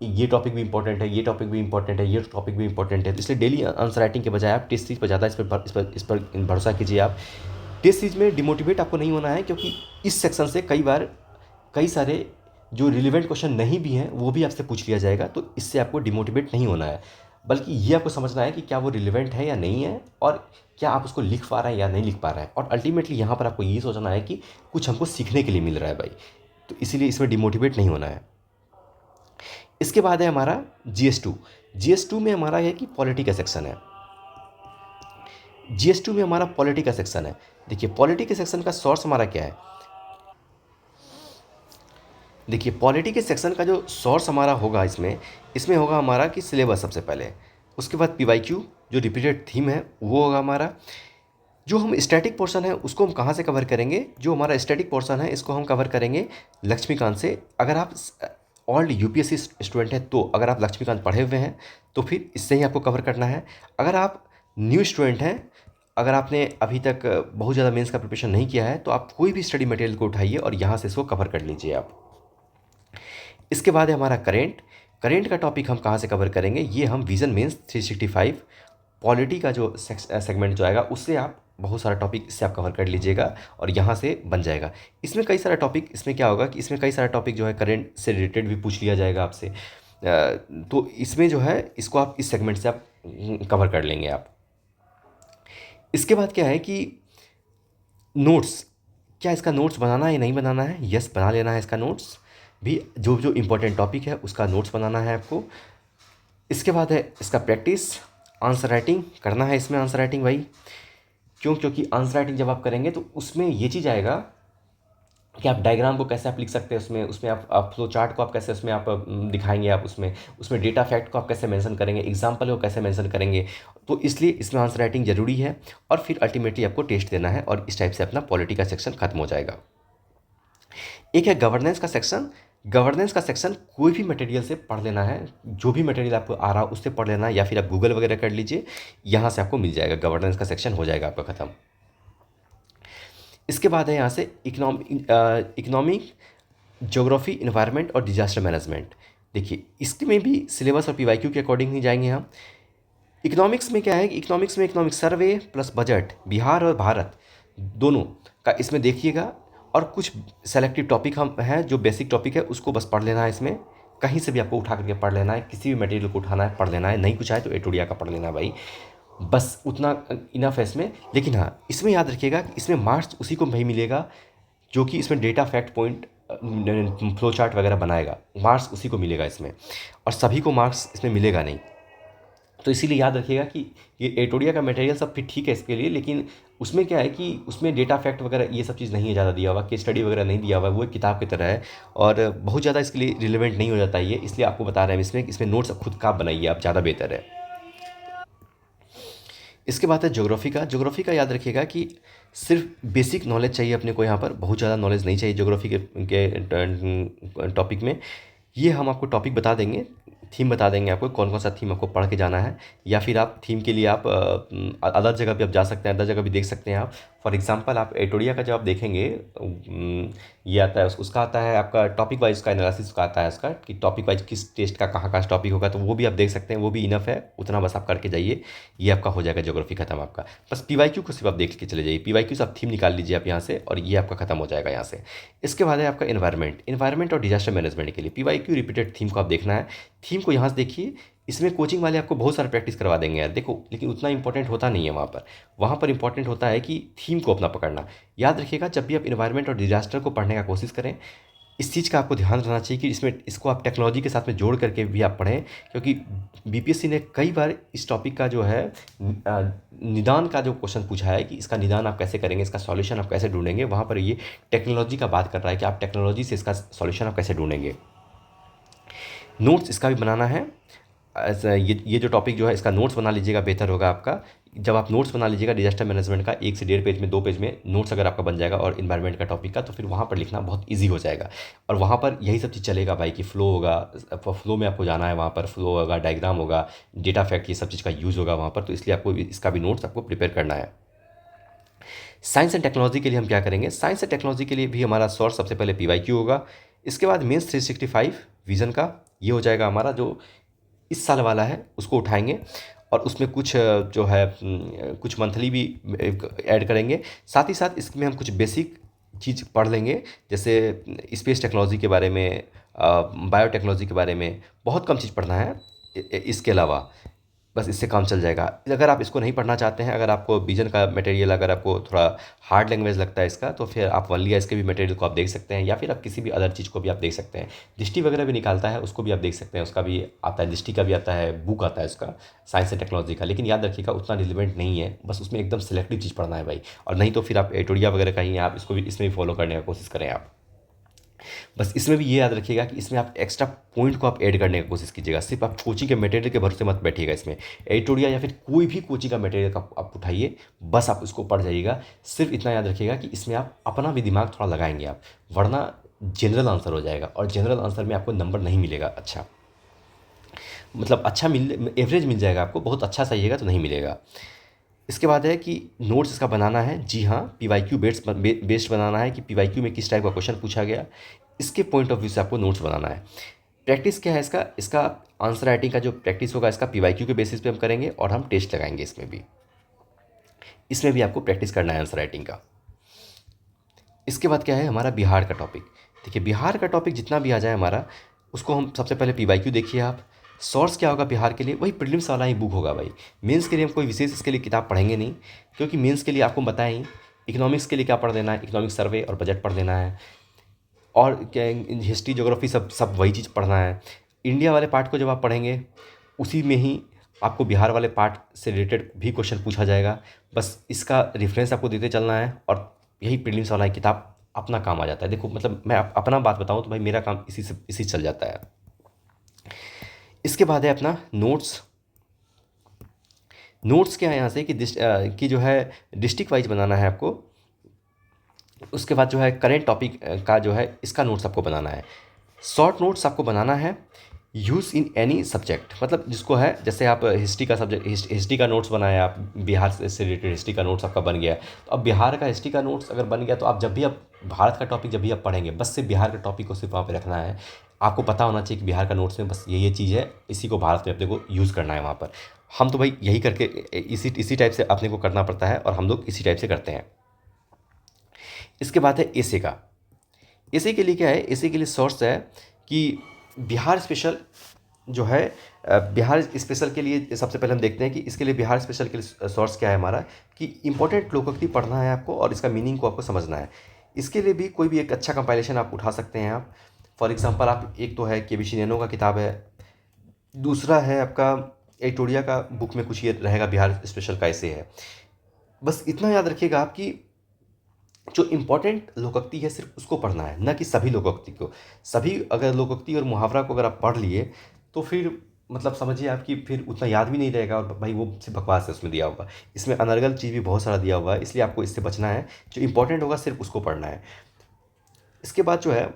ये टॉपिक भी इंपॉर्टेंट है, ये टॉपिक भी इंपॉर्टेंट है, ये टॉपिक भी इंपॉर्टेंट है। तो इसलिए डेली आंसर राइटिंग के बजाय आप टेस्ट सीरीज पर ज़्यादा इस पर भरोसा कीजिए। आप टेस्ट सीरीज में डिमोटिवेट आपको नहीं होना है, क्योंकि इस सेक्शन से कई सारे जो रिलेवेंट क्वेश्चन नहीं भी हैं वो भी आपसे पूछ लिया जाएगा। तो इससे आपको डिमोटिवेट नहीं होना है, बल्कि ये आपको समझना है कि क्या वो रिलेवेंट है या नहीं है, और क्या आप उसको लिख पा रहे हैं या नहीं लिख पा रहे हैं। और अल्टीमेटली यहाँ पर आपको ये सोचना है कि कुछ हमको सीखने के लिए मिल रहा है भाई, तो इसीलिए इसमें डिमोटिवेट नहीं होना है। इसके बाद है हमारा GS2। GS2 में हमारा है कि पॉलिटी का सेक्शन है। GS2 में हमारा पॉलिटी का सेक्शन है। देखिए पॉलिटी के सेक्शन का सोर्स हमारा क्या है। देखिए पॉलिटी के सेक्शन का जो सोर्स हमारा होगा इसमें इसमें होगा हमारा कि सिलेबस सबसे पहले, उसके बाद PYQ जो रिपीटेड थीम है वो होगा हमारा। जो हम स्टैटिक पोर्शन है उसको हम कहाँ से कवर करेंगे, जो हमारा स्टैटिक पोर्शन है इसको हम कवर करेंगे लक्ष्मीकांत से। अगर आप ओल्ड UPSC स्टूडेंट हैं तो अगर आप लक्ष्मीकांत पढ़े हुए हैं तो फिर इससे ही आपको कवर करना है। अगर आप न्यू स्टूडेंट हैं, अगर आपने अभी तक बहुत ज़्यादा मेंस का प्रिपरेशन नहीं किया है, तो आप कोई भी स्टडी मटेरियल को उठाइए और यहाँ से इसको कवर कर लीजिए आप। इसके बाद है हमारा करेंट। करेंट का टॉपिक हम कहाँ से कवर करेंगे, ये हम विजन मेंस 365 पॉलिटी का जो सेगमेंट जो आएगा उससे आप बहुत सारा टॉपिक इससे आप कवर कर लीजिएगा और यहाँ से बन जाएगा। इसमें कई सारा टॉपिक, इसमें क्या होगा कि इसमें कई सारा टॉपिक जो है करेंट से रिलेटेड भी पूछ लिया जाएगा आपसे। तो इसमें जो है इसको आप इस सेगमेंट से आप कवर कर लेंगे आप। इसके बाद क्या है कि नोट्स, क्या इसका नोट्स बनाना है या नहीं बनाना है। यस, बना लेना है इसका नोट्स भी, जो जो इम्पोर्टेंट टॉपिक है उसका नोट्स बनाना है आपको। इसके बाद है इसका प्रैक्टिस, आंसर राइटिंग करना है इसमें। आंसर राइटिंग भाई क्यों, क्योंकि आंसर राइटिंग जब आप करेंगे तो उसमें ये चीज़ आएगा कि आप डायग्राम को कैसे आप लिख सकते हैं उसमें, उसमें आप फ्लो चार्ट को आप कैसे उसमें आप दिखाएंगे, आप उसमें उसमें डेटा फैक्ट को आप कैसे मेंशन करेंगे, एग्जांपल को कैसे मेंशन करेंगे। तो इसलिए इसमें आंसर राइटिंग ज़रूरी है। और फिर अल्टीमेटली आपको टेस्ट देना है और इस टाइप से अपना पॉलिटी का सेक्शन खत्म हो जाएगा। एक है गवर्नेंस का सेक्शन। गवर्नेंस का सेक्शन कोई भी मटेरियल से पढ़ लेना है, जो भी मटेरियल आपको आ रहा हो उससे पढ़ लेना है, या फिर आप गूगल वगैरह कर लीजिए, यहाँ से आपको मिल जाएगा। गवर्नेंस का सेक्शन हो जाएगा आपका ख़त्म। इसके बाद है यहाँ से इकोनॉमिक, ज्योग्राफी, इन्वायरमेंट और डिजास्टर मैनेजमेंट। देखिए इसमें भी सिलेबस और PYQ के अकॉर्डिंग ही जाएंगे हम। इकोनॉमिक्स में क्या है, इकोनॉमिक्स में economic survey plus budget, Bihar और भारत दोनों का इसमें देखिएगा। और कुछ सेलेक्टिव टॉपिक हम हैं, जो बेसिक टॉपिक है उसको बस पढ़ लेना है। इसमें कहीं से भी आपको उठा करके पढ़ लेना है, किसी भी मटेरियल को उठाना है, पढ़ लेना है। नहीं कुछ आए तो एटोडिया का पढ़ लेना है भाई, बस उतना इनफ है इसमें। लेकिन हाँ इसमें याद रखिएगा कि इसमें मार्क्स उसी को नहीं मिलेगा जो कि इसमें data fact point flow chart वगैरह बनाएगा, मार्क्स उसी को मिलेगा इसमें, और सभी को मार्क्स इसमें मिलेगा नहीं। तो इसीलिए याद रखिएगा कि ये एटोडिया का मटेरियल सब फिर ठीक है इसके लिए, लेकिन उसमें क्या है कि उसमें डेटा फैक्ट वगैरह ये सब चीज़ नहीं है ज़्यादा दिया हुआ, केस स्टडी वगैरह नहीं दिया हुआ, वो एक किताब की तरह है और बहुत ज़्यादा इसके लिए रिलेवेंट नहीं हो जाता है ये, इसलिए आपको बता रहे हैं इसमें नोट्स खुद का आप बनाइए आप, ज़्यादा बेहतर है। इसके बाद है ज्योग्राफी का। ज्योग्राफी का याद रखिएगा कि सिर्फ बेसिक नॉलेज चाहिए अपने को, यहाँ पर बहुत ज़्यादा नॉलेज नहीं चाहिए ज्योग्राफी के टॉपिक में। ये हम आपको टॉपिक बता देंगे, थीम बता देंगे आपको कौन कौन सा थीम आपको पढ़ के जाना है, या फिर आप थीम के लिए आप अदर जगह भी आप जा सकते हैं, अदर जगह भी देख सकते हैं आप। फॉर एग्जांपल आप एटोडिया का जब आप देखेंगे ये आता है, उसका आता है आपका टॉपिक वाइज का एनालिसिस का आता है उसका, कि टॉपिक वाइज किस टेस्ट का कहाँ का टॉपिक होगा, तो वो भी आप देख सकते हैं, वो भी इनफ है, उतना बस आप करके जाइए, ये आपका हो जाएगा ज्योग्राफी खत्म आपका। बस PYQ को सिर्फ आप देख के चले जाइए, PYQ से आप थीम निकाल लीजिए आप यहाँ से, और ये आपका खत्म हो जाएगा यहाँ से। इसके बाद है आपका इन्वायरमेंट और डिजास्टर मैनेजमेंट के लिए PYQ रिपीटेड थीम को आप देखना है। थीम को यहाँ से देखिए, इसमें कोचिंग वाले आपको बहुत सारा प्रैक्टिस करवा देंगे यार, देखो लेकिन उतना इंपॉर्टेंट होता नहीं है वहाँ पर इंपॉर्टेंट होता है कि थीम को अपना पकड़ना। याद रखिएगा जब भी आप इन्वायरमेंट और डिजास्टर को पढ़ने का कोशिश करें, इस चीज़ का आपको ध्यान रखना चाहिए कि इसको आप टेक्नोलॉजी के साथ में जोड़ करके भी आप पढ़ें, क्योंकि BPSC ने कई बार इस टॉपिक का जो है निदान का जो क्वेश्चन पूछा है कि इसका निदान आप कैसे करेंगे, इसका सॉल्यूशन आप कैसे ढूंढेंगे, वहाँ पर ये टेक्नोलॉजी का बात कर रहा है कि आप टेक्नोलॉजी से इसका सॉल्यूशन आप कैसे ढूंढेंगे। नोट्स इसका भी बनाना है। ये जो टॉपिक जो है इसका नोट्स बना लीजिएगा, बेहतर होगा आपका। जब आप नोट्स बना लीजिएगा डिजास्टर मैनेजमेंट का, 1 से 1.5 पेज में 2 पेज में नोट्स अगर आपका बन जाएगा और इन्वायरमेंट का टॉपिक का, तो फिर वहाँ पर लिखना बहुत ईजी हो जाएगा। और वहाँ पर यही सब चीज़ चलेगा भाई कि फ्लो होगा, फ्लो में आपको जाना है, वहाँ पर फ्लो होगा, डायग्राम होगा, डेटा फैक्ट, ये सब चीज़ का यूज़ होगा वहाँ पर, तो इसलिए आपको इसका भी नोट्स आपको प्रिपेयर करना है। साइंस एंड टेक्नोलॉजी के लिए हम क्या करेंगे, साइंस एंड टेक्नोलॉजी के लिए भी हमारा सोर्स सबसे पहले PYQ होगा। इसके बाद मेंस 365 विज़न का ये हो जाएगा हमारा, जो इस साल वाला है उसको उठाएंगे, और उसमें कुछ कुछ मंथली भी ऐड करेंगे। साथ ही साथ इसमें हम कुछ बेसिक चीज़ पढ़ लेंगे, जैसे स्पेस टेक्नोलॉजी के बारे में, बायोटेक्नोलॉजी के बारे में, बहुत कम चीज़ पढ़ना है इसके अलावा, बस इससे काम चल जाएगा। अगर आप इसको नहीं पढ़ना चाहते हैं, अगर आपको विजन का मटेरियल, अगर आपको थोड़ा हार्ड लैंग्वेज लगता है इसका, तो फिर आप वनलिया इसके भी मटेरियल को आप देख सकते हैं, या फिर आप किसी भी अदर चीज़ को भी आप देख सकते हैं। दृष्टि वगैरह भी निकालता है, उसको भी आप देख सकते हैं, उसका भी आता है, दृष्टि का भी आता है, बुक आता है उसका, साइंस एंड टेक्नोलॉजी का। लेकिन याद रखिएगा उतना रिलेवेंट नहीं है, बस उसमें एकदम सेलेक्टिव चीज़ पढ़ना है भाई। और नहीं तो फिर आप एटोडिया वगैरह का ही आप इसको भी, इसमें भी फॉलो करने का कोशिश करें आप। बस इसमें भी ये याद रखिएगा कि इसमें आप एक्स्ट्रा पॉइंट को आप ऐड करने की कोशिश कीजिएगा। सिर्फ आप कोचिंग के मटेरियल के भरोसे मत बैठिएगा इसमें। एडिटोरिया या फिर कोई भी कोचिंग का मटेरियल का आप उठाइए, बस आप उसको पढ़ जाइएगा। सिर्फ इतना याद रखिएगा कि इसमें आप अपना भी दिमाग थोड़ा लगाएंगे आप, वरना जनरल आंसर हो जाएगा, और जनरल आंसर में आपको नंबर नहीं मिलेगा अच्छा, मतलब अच्छा मिल, एवरेज मिल जाएगा आपको, बहुत अच्छा सहीएगा तो नहीं मिलेगा। इसके बाद है कि नोट्स इसका बनाना है। जी हाँ, पीवाईक्यू बेस्ड बनाना है कि पीवाईक्यू में किस टाइप का क्वेश्चन पूछा गया, इसके पॉइंट ऑफ व्यू से आपको नोट्स बनाना है। प्रैक्टिस क्या है इसका, इसका आंसर राइटिंग का जो प्रैक्टिस होगा इसका पीवाईक्यू के बेसिस पे हम करेंगे, और हम टेस्ट लगाएंगे इसमें भी आपको प्रैक्टिस करना है आंसर राइटिंग का। इसके बाद क्या है हमारा बिहार का टॉपिक। देखिए बिहार का टॉपिक जितना भी आ जाए हमारा, उसको हम सबसे पहले पीवाईक्यू देखिए आप। सोर्स क्या होगा बिहार के लिए, वही प्रीलिम्स वाला ही बुक होगा भाई। मेंस के लिए हम कोई विशेष इसके लिए किताब पढ़ेंगे नहीं, क्योंकि मेंस के लिए आपको बताएं ही, इकोनॉमिक्स के लिए क्या पढ़ देना है, इकोनॉमिक सर्वे और बजट पढ़ देना है, और क्या हिस्ट्री ज्योग्राफी सब सब वही चीज़ पढ़ना है। इंडिया वाले पार्ट को जब आप पढ़ेंगे, उसी में ही आपको बिहार वाले पार्ट से रिलेटेड भी क्वेश्चन पूछा जाएगा। बस इसका रेफरेंस आपको देते चलना है, और यही प्रीलिम्स वाला किताब अपना काम आ जाता है। देखो मतलब मैं अपना बात बताऊं तो भाई मेरा काम इसी से चल जाता है। इसके बाद है अपना नोट्स। नोट्स क्या है यहाँ से कि जो है डिस्ट्रिक्ट वाइज बनाना है आपको। उसके बाद जो है करेंट टॉपिक का जो है इसका नोट्स आपको बनाना है। शॉर्ट नोट्स आपको बनाना है, यूज़ इन एनी सब्जेक्ट, मतलब जिसको है, जैसे आप हिस्ट्री का सब्जेक्ट, हिस्ट्री का नोट्स बनाए आप, बिहार से रिलेटेड हिस्ट्री का नोट्स आपका बन गया, तो अब बिहार का हिस्ट्री का नोट्स अगर बन गया, तो आप जब भी आप भारत का टॉपिक जब भी आप पढ़ेंगे, बस सिर्फ बिहार के टॉपिक को सिर्फ वहाँ पे रखना है। आपको पता होना चाहिए कि बिहार का नोट्स में बस ये चीज़ है, इसी को भारत में अपने को यूज़ करना है वहाँ पर। हम तो भाई यही करके इसी टाइप से अपने को करना पड़ता है, और हम लोग इसी टाइप से करते हैं। इसके बाद है एसे का। एसे के लिए क्या है, एसे के लिए सोर्स है कि बिहार स्पेशल जो है, बिहार स्पेशल के लिए सबसे पहले हम देखते हैं कि इसके लिए बिहार स्पेशल के लिए सोर्स क्या है हमारा, कि इंपॉर्टेंट लोकोक्ति पढ़ना है आपको, और इसका मीनिंग को आपको समझना है। इसके लिए भी कोई भी एक अच्छा कंपाइलेशन आप उठा सकते हैं आप। फॉर एग्जांपल आप, एक तो है केबीसी नैनो का किताब है, दूसरा है आपका एटोडिया का बुक में कुछ ये रहेगा, बिहार स्पेशल का ऐसे है। बस इतना याद रखिएगा आप कि जो इम्पोर्टेंट लोकोक्ति है सिर्फ उसको पढ़ना है, ना कि सभी लोकोक्ति को। सभी अगर लोकोक्ति और मुहावरा को अगर आप पढ़ लिए, तो फिर मतलब समझिए आपकी फिर उतना याद भी नहीं रहेगा, और भाई वो सिर्फ बकवास है उसमें दिया हुआ। इसमें अनर्गल चीज़ भी बहुत सारा दिया हुआ है, इसलिए आपको इससे बचना है। जो इंपॉर्टेंट होगा सिर्फ उसको पढ़ना है। इसके बाद जो है,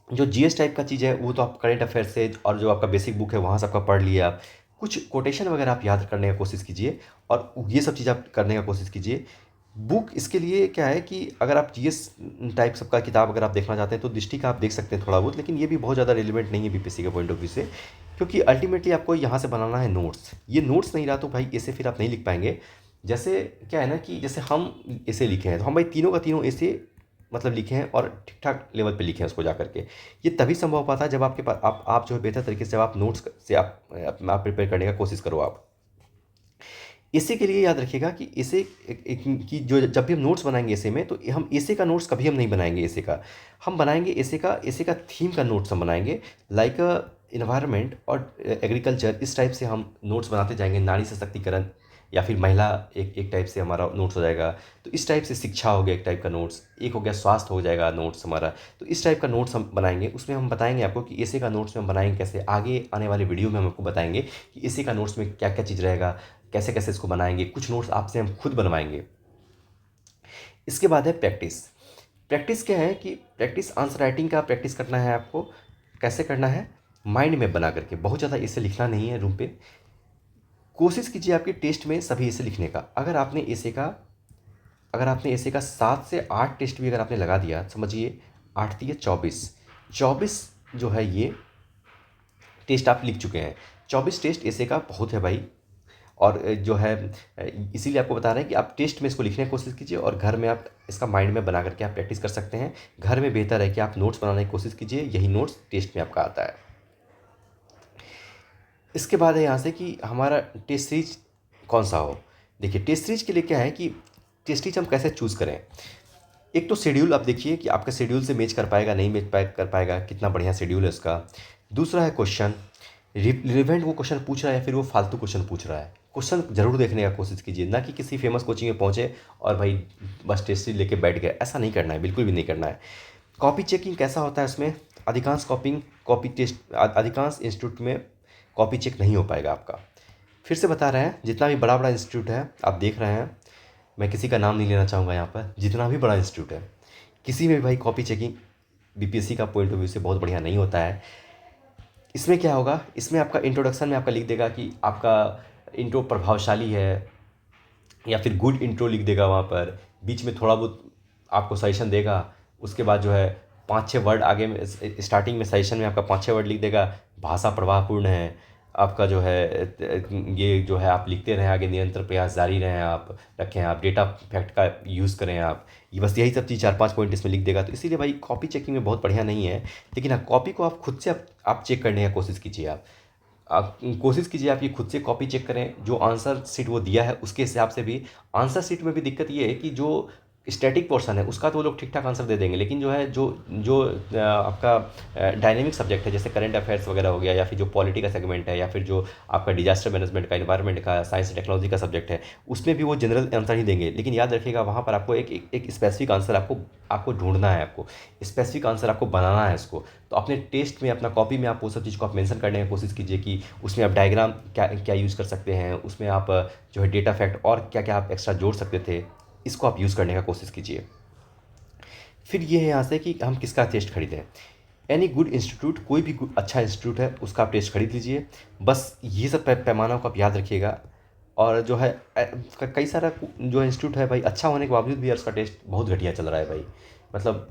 जो जीएस टाइप का चीज़ है, वो तो आप करेंट अफेयर से, और जो आपका बेसिक बुक है वहाँ से आपका पढ़ लिया आप। कुछ कोटेशन वगैरह आप याद करने का कोशिश कीजिए, और ये सब चीज़ आप करने का कोशिश कीजिए। बुक इसके लिए क्या है कि अगर आप जीएस टाइप सबका किताब अगर आप देखना चाहते हैं, तो दृष्टि का आप देख सकते हैं थोड़ा बहुत, लेकिन ये भी बहुत ज़्यादा रिलेवेंट नहीं है बीपीएससी के पॉइंट ऑफ व्यू से, क्योंकि अल्टीमेटली आपको यहाँ से बनाना है नोट्स। ये नोट्स नहीं रहा तो भाई ऐसे फिर आप नहीं लिख पाएंगे। जैसे क्या है ना कि जैसे हम ऐसे लिखे हैं, तो हम भाई तीनों का तीनों ऐसे मतलब लिखे हैं, और ठीक ठाक लेवल पे लिखे हैं उसको जा करके। ये तभी संभव हो पाता है जब आपके पास आप जो है बेहतर तरीके से जब आप नोट्स से आप प्रिपेयर करने का कोशिश करो आप। इसी के लिए याद रखिएगा कि इसे कि जो जब भी हम नोट्स बनाएंगे ऐसे में, तो हम ऐसे का नोट्स कभी हम नहीं बनाएंगे। ऐसे का हम बनाएंगे, ऐसे का थीम का नोट्स हम बनाएंगे, लाइक इन्वायरमेंट और एग्रीकल्चर, इस टाइप से हम नोट्स बनाते जाएंगे। नारी सशक्तिकरण, या फिर महिला एक टाइप से हमारा नोट्स हो जाएगा। तो इस टाइप से शिक्षा हो गया एक टाइप का नोट्स, एक हो गया स्वास्थ्य हो जाएगा नोट्स हमारा। तो इस टाइप का नोट्स हम बनाएंगे, उसमें हम बताएंगे आपको कि ऐसे का नोट्स में हम बनाएंगे कैसे। आगे आने वाले वीडियो में हम आपको बताएंगे कि ऐसे का नोट्स में क्या क्या चीज़ रहेगा, कैसे कैसे इसको बनाएंगे। कुछ नोट्स आपसे हम खुद बनवाएंगे। इसके बाद है प्रैक्टिस। प्रैक्टिस क्या है कि प्रैक्टिस आंसर राइटिंग का प्रैक्टिस करना है आपको। कैसे करना है, माइंड मैप बना करके, बहुत ज़्यादा इसे लिखना नहीं है रूम पे। कोशिश कीजिए आपके टेस्ट में सभी ऐसे लिखने का। अगर आपने ऐसे का 7 से 8 टेस्ट भी अगर आपने लगा दिया, समझिए 8 दिए 24 जो है ये टेस्ट आप लिख चुके हैं। 24 टेस्ट ऐसे का बहुत है भाई। और जो है इसीलिए आपको बता रहे हैं कि आप टेस्ट में इसको लिखने की कोशिश कीजिए और घर में आप इसका माइंड में बना करके आप प्रैक्टिस कर सकते हैं। घर में बेहतर है कि आप नोट्स बनाने की कोशिश कीजिए, यही नोट्स टेस्ट में आपका आता है। इसके बाद है यहाँ से कि हमारा टेस्ट सीरीज कौन सा हो। देखिए टेस्ट सीरीज के लिए क्या है कि टेस्ट सीरीज हम कैसे चूज़ करें। एक तो शेड्यूल आप देखिए कि आपका शेड्यूल से मैच कर पाएगा, नहीं मैच कर पाएगा, कितना बढ़िया शेड्यूल है उसका। दूसरा है क्वेश्चन, रिलेवेंट वो क्वेश्चन पूछ रहा है या फिर वो फालतू क्वेश्चन पूछ रहा है। क्वेश्चन जरूर देखने का कोशिश कीजिए, ना कि किसी फेमस कोचिंग में पहुँचे और भाई बस टेस्ट सीरीज लेके बैठ गए, ऐसा नहीं करना है, बिल्कुल भी नहीं करना है। कॉपी चेकिंग कैसा होता है उसमें, अधिकांश इंस्टीट्यूट में कॉपी चेक नहीं हो पाएगा आपका। फिर से बता रहे हैं, जितना भी बड़ा बड़ा इंस्टीट्यूट है आप देख रहे हैं, मैं किसी का नाम नहीं लेना चाहूँगा यहाँ पर, जितना भी बड़ा इंस्टीट्यूट है किसी में भी भाई कॉपी चेकिंग बीपीएससी का पॉइंट ऑफ व्यू से बहुत बढ़िया नहीं होता है। इसमें क्या होगा, इसमें आपका इंट्रोडक्शन में आपका लिख देगा कि आपका इंट्रो प्रभावशाली है, या फिर गुड इंट्रो लिख देगा वहाँ पर। बीच में थोड़ा बहुत आपको सजेशन देगा, उसके बाद जो है 5-6 वर्ड आगे में स्टार्टिंग में सजेशन में आपका 5-6 वर्ड लिख देगा, भाषा प्रवाहपूर्ण है आपका जो है, ये जो है आप लिखते रहें आगे, निरंतर प्रयास जारी रहें, आप रखें, आप डेटा फैक्ट का यूज़ करें आप, ये बस यही सब चीज़ 4-5 पॉइंट इसमें लिख देगा। तो इसीलिए भाई कॉपी चेकिंग में बहुत बढ़िया नहीं है। लेकिन हाँ, कॉपी को आप खुद से आप चेक करने की कोशिश कीजिए। आप कोशिश कीजिए आप ये खुद से कॉपी चेक करें, जो आंसर शीट वो दिया है उसके हिसाब से भी। आंसर शीट में भी दिक्कत ये है कि जो स्टैटिक पोर्शन है उसका तो वो लोग ठीक ठाक आंसर दे देंगे, लेकिन जो है जो जो आपका डायनेमिक सब्जेक्ट है, जैसे करंट अफेयर्स वगैरह हो गया, या फिर जो पॉलिटी का सेगमेंट है, या फिर जो आपका डिजास्टर मैनेजमेंट का, इन्वायरमेंट का, साइंस टेक्नोलॉजी का सब्जेक्ट है, उसमें भी वो जनरल आंसर ही देंगे। लेकिन याद रखिएगा वहाँ पर आपको एक स्पेसिफिक आंसर आपको ढूंढना है, आपको स्पेसिफिक आंसर आपको बनाना है इसको। तो अपने टेस्ट में, अपना कॉपी में आप वो सब चीज़ को आप मेंशन करने की कोशिश कीजिए कि उसमें आप डायग्राम क्या क्या यूज़ कर सकते हैं, उसमें आप जो है डेटा फैक्ट और क्या क्या आप एक्स्ट्रा जोड़ सकते थे, इसको आप यूज़ करने का कोशिश कीजिए। फिर ये है यहाँ से कि हम किसका टेस्ट खरीदें। एनी गुड इंस्टीट्यूट, कोई भी अच्छा इंस्टीट्यूट है उसका आप टेस्ट खरीद लीजिए। बस ये सब पैमानों को आप याद रखिएगा। और जो है कई सारा जो इंस्टीट्यूट है भाई, अच्छा होने के बावजूद भी यार उसका टेस्ट बहुत घटिया चल रहा है भाई। मतलब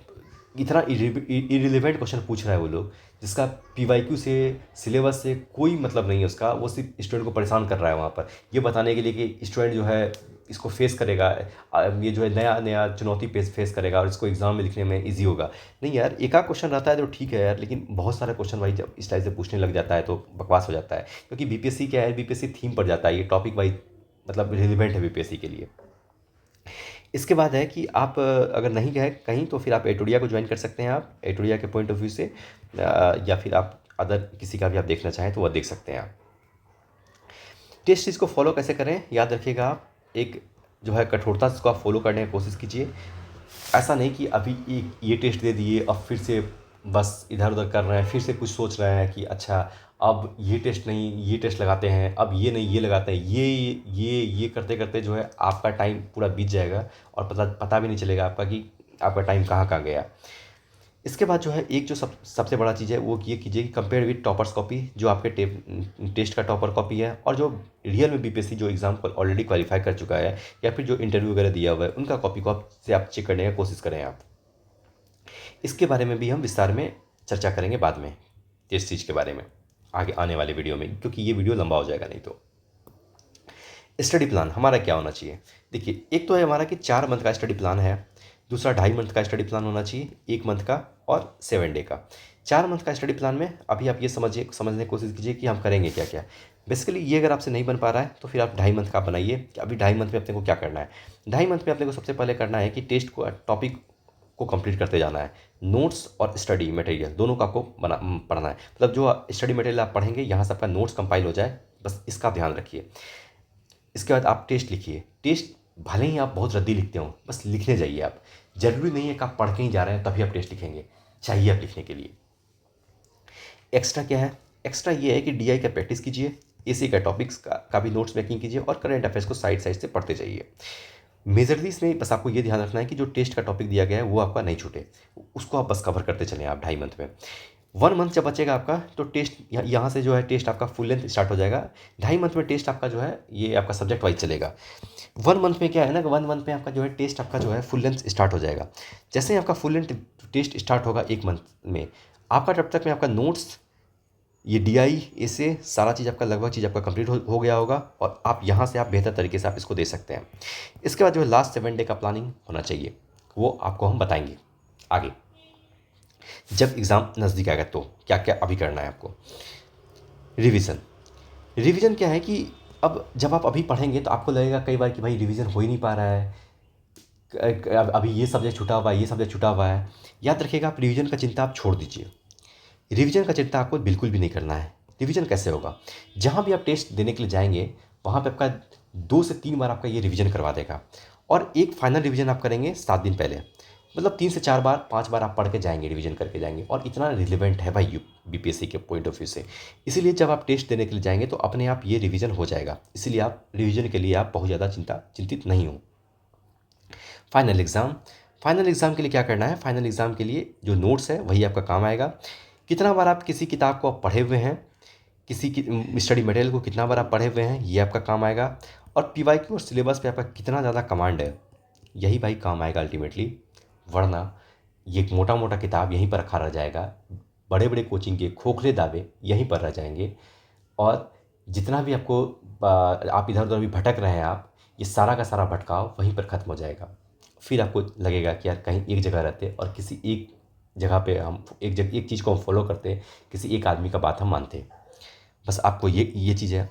इतना इरिलेवेंट क्वेश्चन पूछ रहा है वो लोग, जिसका पीवाईक्यू से, सिलेबस से कोई मतलब नहीं है उसका, वो सिर्फ स्टूडेंट को परेशान कर रहा है वहाँ पर, ये बताने के लिए कि स्टूडेंट जो है इसको फेस करेगा, ये जो है नया नया चुनौती फेस करेगा और इसको एग्ज़ाम में लिखने में ईजी होगा। नहीं यार, एक आध क्वेश्चन रहता है तो ठीक है यार, लेकिन बहुत सारे क्वेश्चन भाई जब इस टाइप से पूछने लग जाता है तो बकवास हो जाता है। क्योंकि बीपीएससी क्या है, बीपीएससी थीम पर जाता है, ये टॉपिक वाइज मतलब रिलेवेंट है बीपीएससी के लिए। इसके बाद है कि आप अगर नहीं गए कहीं तो फिर आप एटोडिया को ज्वाइन कर सकते हैं। आप एटोडिया के पॉइंट ऑफ व्यू से या फिर आप अदर किसी का भी आप देखना चाहें तो वह देख सकते हैं आप। टेस्ट सीरीज को फॉलो कैसे करें, याद रखिएगा आप एक जो है कठोरता से इसको आप फॉलो करने की कोशिश कीजिए। ऐसा नहीं कि अभी ये टेस्ट दे दिए अब फिर से बस इधर उधर कर रहे हैं, फिर से कुछ सोच रहे हैं कि अच्छा अब ये टेस्ट नहीं ये टेस्ट लगाते हैं, अब ये नहीं ये लगाते हैं, ये करते करते जो है आपका टाइम पूरा बीत जाएगा और पता भी नहीं चलेगा आपका कि आपका टाइम कहाँ कहाँ गया। इसके बाद जो है एक जो सबसे बड़ा चीज़ है वो ये कीजिए कि कंपेयर विद टॉपर्स कॉपी, जो आपके टेस्ट का टॉपर कॉपी है और जो रियल में बीपीएससी जो एग्ज़ाम को ऑलरेडी क्वालिफाई कर चुका है या फिर जो इंटरव्यू वगैरह दिया हुआ है, उनका कॉपी को आप चेक करने की कोशिश करें आप। इसके बारे में भी हम विस्तार में चर्चा करेंगे बाद में, टेस्ट सीरीज के बारे में आगे आने वाले वीडियो में, क्योंकि ये वीडियो लंबा हो जाएगा नहीं तो। स्टडी प्लान हमारा क्या होना चाहिए, देखिए एक तो है हमारा कि 4 मंथ का स्टडी प्लान है, दूसरा 2.5 मंथ का स्टडी प्लान होना चाहिए, 1 मंथ का और 7 डे का। 4 मंथ का स्टडी प्लान में अभी आप ये समझने की कोशिश कीजिए कि हम करेंगे क्या क्या। बेसिकली ये अगर आपसे नहीं बन पा रहा है तो फिर आप 2.5 मंथ का बनाइए कि अभी 2.5 मंथ में अपने को क्या करना है। 2.5 मंथ में अपने को सबसे पहले करना है कि टेस्ट को टॉपिक को कंप्लीट करते जाना है। नोट्स और स्टडी मटेरियल दोनों का आपको पढ़ना है, मतलब जो स्टडी मटेरियल आप पढ़ेंगे यहाँ से आपका नोट्स कंपाइल हो जाए, बस इसका ध्यान रखिए। इसके बाद आप टेस्ट लिखिए। टेस्ट भले ही आप बहुत रद्दी लिखते हो, बस लिखने जाइए आप। ज़रूरी नहीं है कि आप पढ़ के ही जा रहे हैं तभी आप टेस्ट लिखेंगे, चाहिए आप लिखने के लिए। एक्स्ट्रा क्या है, एक्स्ट्रा ये है कि डीआई का प्रैक्टिस कीजिए, एसी का टॉपिक्स का भी नोट्स मेकिंग कीजिए और करंट अफेयर्स को साइड साइड से पढ़ते जाइए। मेजरली इसमें बस आपको ये ध्यान रखना है कि जो टेस्ट का टॉपिक दिया गया है वो आपका नहीं छूटे, उसको आप बस कवर करते चलें आप 2.5 मंथ में। 1 मंथ जब बचेगा आपका तो टेस्ट यहाँ से जो है टेस्ट आपका फुल लेंथ स्टार्ट हो जाएगा। 2.5 मंथ में टेस्ट आपका जो है ये आपका सब्जेक्ट वाइज चलेगा। 1 मंथ में क्या है ना कि 1 मंथ में आपका जो है टेस्ट आपका जो है फुल लेंथ स्टार्ट हो जाएगा। जैसे ही आपका फुल लेंथ टेस्ट स्टार्ट होगा 1 मंथ में, आपका तब तक में आपका नोट्स ये DI से सारा चीज़ आपका लगभग चीज़ आपका कंप्लीट हो गया होगा और आप यहाँ से आप बेहतर तरीके से आप इसको दे सकते हैं। इसके बाद जो है लास्ट 7 डे का प्लानिंग होना चाहिए, वो आपको हम बताएंगे आगे। जब एग्ज़ाम नज़दीक आएगा तो क्या क्या अभी करना है आपको। रिवीजन। रिवीजन क्या है कि अब जब आप अभी पढ़ेंगे तो आपको लगेगा कई बार कि भाई रिवीजन हो ही नहीं पा रहा है, अभी ये सब्जेक्ट छूटा हुआ है, ये सब्जेक्ट छूटा हुआ है। याद रखिएगा, आप रिवीजन का चिंता आप छोड़ दीजिए। रिवीजन का चिंता आपको बिल्कुल भी नहीं करना है। रिवीजन कैसे होगा, जहाँ भी आप टेस्ट देने के लिए जाएंगे वहाँ पे आपका 2 से 3 बार आपका ये रिवीजन करवा देगा और एक फाइनल रिवीजन आप करेंगे 7 दिन पहले। मतलब 3 से 4 बार 5 बार आप पढ़ के जाएंगे, रिवीजन करके जाएंगे और इतना रिलेवेंट है भाई BPSC के पॉइंट ऑफ व्यू से। इसीलिए जब आप टेस्ट देने के लिए जाएंगे तो अपने आप ये रिवीजन हो जाएगा, इसीलिए आप रिवीजन के लिए आप बहुत ज़्यादा चिंतित नहीं हो। Final exam. फाइनल एग्ज़ाम के लिए क्या करना है, फाइनल एग्ज़ाम के लिए जो नोट्स है वही आपका काम आएगा। कितना बार आप किसी किताब को आप पढ़े हुए हैं, किसी की स्टडी मटेरियल को कितना बार आप पढ़े हुए हैं, ये आपका काम आएगा। और PYQ और सिलेबस पे आपका कितना ज़्यादा कमांड है, यही भाई काम आएगा अल्टीमेटली। वरना ये मोटा मोटा किताब यहीं पर रखा रह जाएगा, बड़े बड़े कोचिंग के खोखले दावे यहीं पर रह जाएंगे और जितना भी आपको आप इधर उधर भी भटक रहे हैं आप, ये सारा का सारा भटकाव वहीं पर ख़त्म हो जाएगा। फिर आपको लगेगा कि यार कहीं एक जगह रहते और किसी एक जगह पे हम एक चीज़ को हम फॉलो करते, किसी एक आदमी का बात हम मानते। बस आपको ये चीज़ है।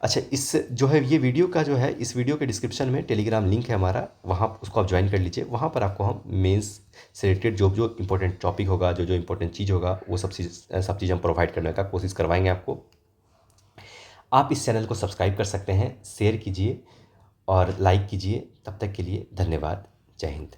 अच्छा, इस जो है ये वीडियो का जो है, इस वीडियो के डिस्क्रिप्शन में टेलीग्राम लिंक है हमारा, वहाँ उसको आप ज्वाइन कर लीजिए। वहाँ पर आपको हम मेंस से रिलेटेड जो जो इंपॉर्टेंट टॉपिक होगा, जो जो इंपॉर्टेंट चीज़ होगा, वो सब चीज़ हम प्रोवाइड करने का कोशिश करवाएंगे आपको। आप इस चैनल को सब्सक्राइब कर सकते हैं, शेयर कीजिए और लाइक कीजिए। तब तक के लिए धन्यवाद। जय हिंद।